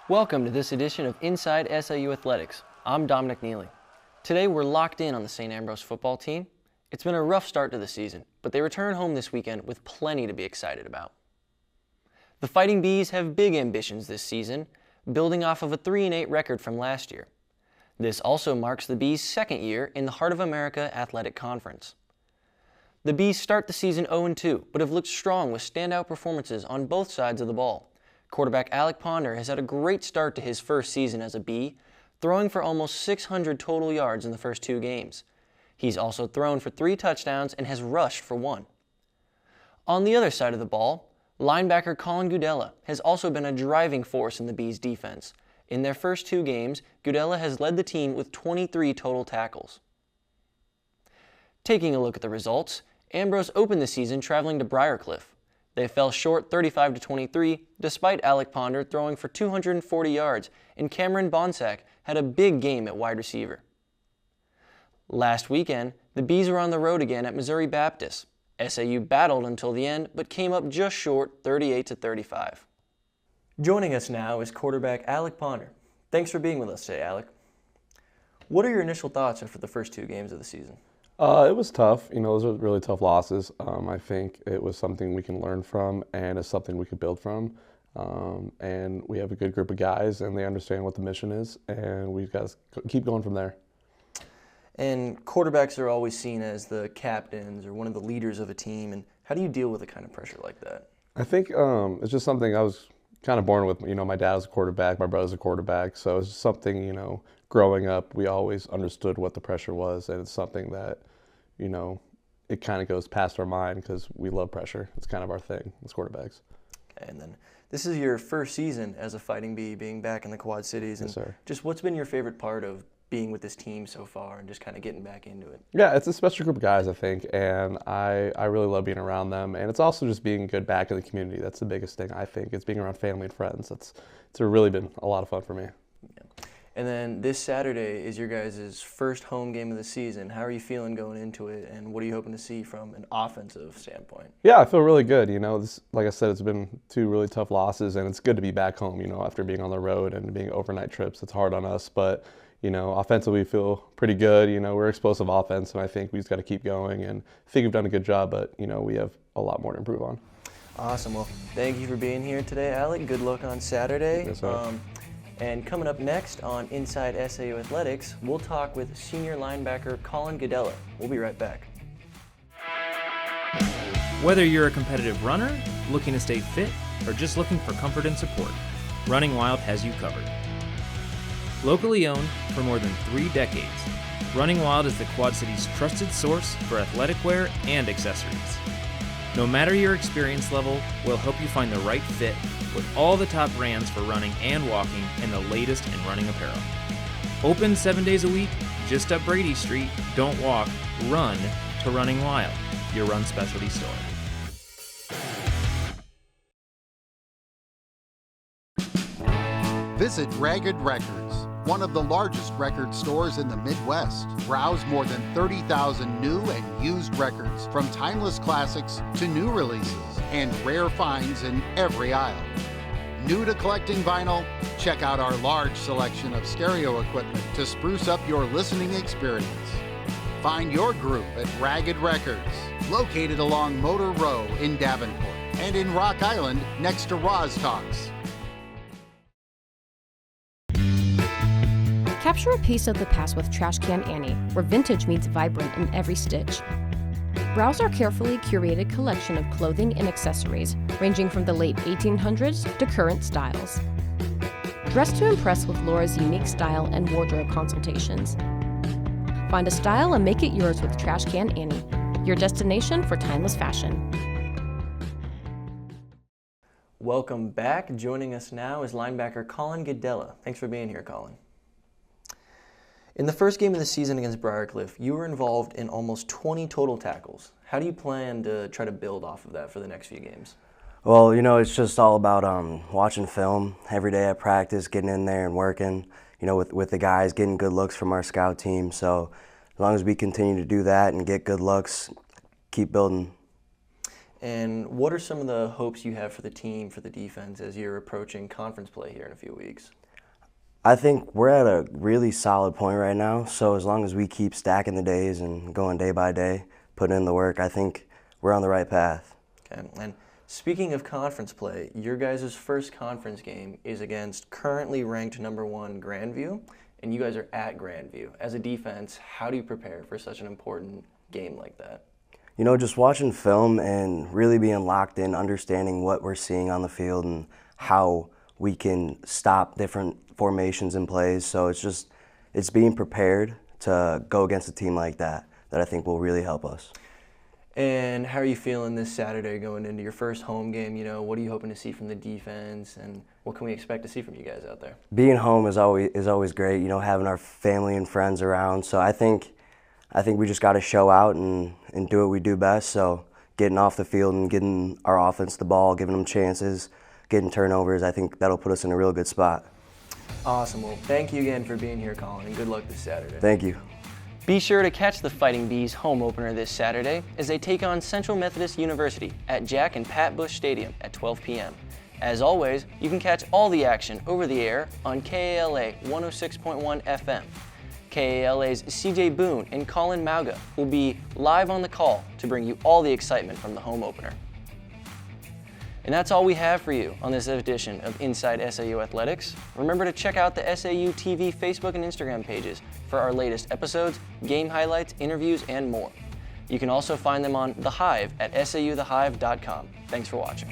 Welcome to this edition of Inside SAU Athletics. I'm Dominic Neely. Today we're locked in on the St. Ambrose football team. It's been a rough start to the season, but they return home this weekend with plenty to be excited about. The Fighting Bees have big ambitions this season, building off of a 3-8 record from last year. This also marks the Bees' second year in the Heart of America Athletic Conference. The Bees start the season 0-2, but have looked strong with standout performances on both sides of the ball. Quarterback Alec Ponder has had a great start to his first season as a Bee, throwing for almost 600 total yards in the first 2 games. He's also thrown for 3 touchdowns and has rushed for 1. On the other side of the ball, linebacker Colin Gudella has also been a driving force in the Bees' defense. In their first 2 games, Gudella has led the team with 23 total tackles. Taking a look at the results, Ambrose opened the season traveling to Briarcliff. They fell short 35-23, despite Alec Ponder throwing for 240 yards, and Cameron Bonsack had a big game at wide receiver. Last weekend, the Bees were on the road again at Missouri Baptist. SAU battled until the end, but came up just short 38-35. Joining us now is quarterback Alec Ponder. Thanks for being with us today, Alec. What are your initial thoughts after the first 2 games of the season? It was tough. Those were really tough losses. I think it was something we can learn from, and it's something we could build from. And we have a good group of guys, and they understand what the mission is, and we've got to keep going from there. And quarterbacks are always seen as the captains or one of the leaders of a team. And how do you deal with a kind of pressure like that? I think it's just something I was kind of born with. My dad was a quarterback, my brother's a quarterback, so it's just something, growing up, we always understood what the pressure was, and it's something that, it kind of goes past our mind because we love pressure. It's kind of our thing as quarterbacks. And then this is your first season as a Fighting Bee, being back in the Quad Cities. And yes, sir. Just what's been your favorite part of being with this team so far and just kind of getting back into it? Yeah, it's a special group of guys, I think, and I really love being around them. And it's also just being good back in the community. That's the biggest thing, I think. It's being around family and friends. It's really been a lot of fun for me. Yeah. And then this Saturday is your guys' first home game of the season. How are you feeling going into it, and what are you hoping to see from an offensive standpoint? Yeah, I feel really good. Like I said, it's been 2 really tough losses, and it's good to be back home, after being on the road and being overnight trips. It's hard on us, but, offensively we feel pretty good. We're explosive offense, and I think we just got to keep going, and I think we've done a good job, but, we have a lot more to improve on. Awesome. Well, thank you for being here today, Alec. Good luck on Saturday. Yes, sir. And coming up next on Inside SAU Athletics, we'll talk with senior linebacker Colin Gudella. We'll be right back. Whether you're a competitive runner, looking to stay fit, or just looking for comfort and support, Running Wild has you covered. Locally owned for more than 3 decades, Running Wild is the Quad Cities' trusted source for athletic wear and accessories. No matter your experience level, we'll help you find the right fit with all the top brands for running and walking and the latest in running apparel. Open 7 days a week, just up Brady Street. Don't walk, run to Running Wild, your run specialty store. Visit Ragged Records, one of the largest record stores in the Midwest. Browse more than 30,000 new and used records, from timeless classics to new releases, and rare finds in every aisle. New to collecting vinyl? Check out our large selection of stereo equipment to spruce up your listening experience. Find your group at Ragged Records, located along Motor Row in Davenport, and in Rock Island next to Roz Talks. Capture a piece of the past with Trash Can Annie, where vintage meets vibrant in every stitch. Browse our carefully curated collection of clothing and accessories, ranging from the late 1800s to current styles. Dress to impress with Laura's unique style and wardrobe consultations. Find a style and make it yours with Trash Can Annie, your destination for timeless fashion. Welcome back. Joining us now is linebacker Colin Gudella. Thanks for being here, Colin. In the first game of the season against Briarcliff, you were involved in almost 20 total tackles. How do you plan to try to build off of that for the next few games? Well, it's just all about watching film every day at practice, getting in there and working, with the guys, getting good looks from our scout team. So as long as we continue to do that and get good looks, keep building. And what are some of the hopes you have for the team, for the defense, as you're approaching conference play here in a few weeks? I think we're at a really solid point right now, so as long as we keep stacking the days and going day by day, putting in the work, I think we're on the right path. Okay. And speaking of conference play, your guys' first conference game is against currently ranked #1 Grandview, and you guys are at Grandview. As a defense, how do you prepare for such an important game like that? You know, just watching film and really being locked in, understanding what we're seeing on the field and how we can stop different formations and plays. So it's being prepared to go against a team like that I think will really help us. And how are you feeling this Saturday going into your first home game? You know, what are you hoping to see from the defense, and what can we expect to see from you guys out there? Being home is always great, you know, having our family and friends around. So I think we just got to show out and do what we do best. So getting off the field and getting our offense the ball, giving them chances, getting turnovers, I think that'll put us in a real good spot. Awesome. Well, thank you again for being here, Colin, and good luck this Saturday. Thank you. Be sure to catch the Fighting Bees home opener this Saturday as they take on Central Methodist University at Jack and Pat Bush Stadium at 12 p.m. As always, you can catch all the action over the air on KALA 106.1 FM. KALA's CJ Boone and Colin Mauga will be live on the call to bring you all the excitement from the home opener. And that's all we have for you on this edition of Inside SAU Athletics. Remember to check out the SAUtv Facebook and Instagram pages for our latest episodes, game highlights, interviews, and more. You can also find them on The Hive at sauthehive.com. Thanks for watching.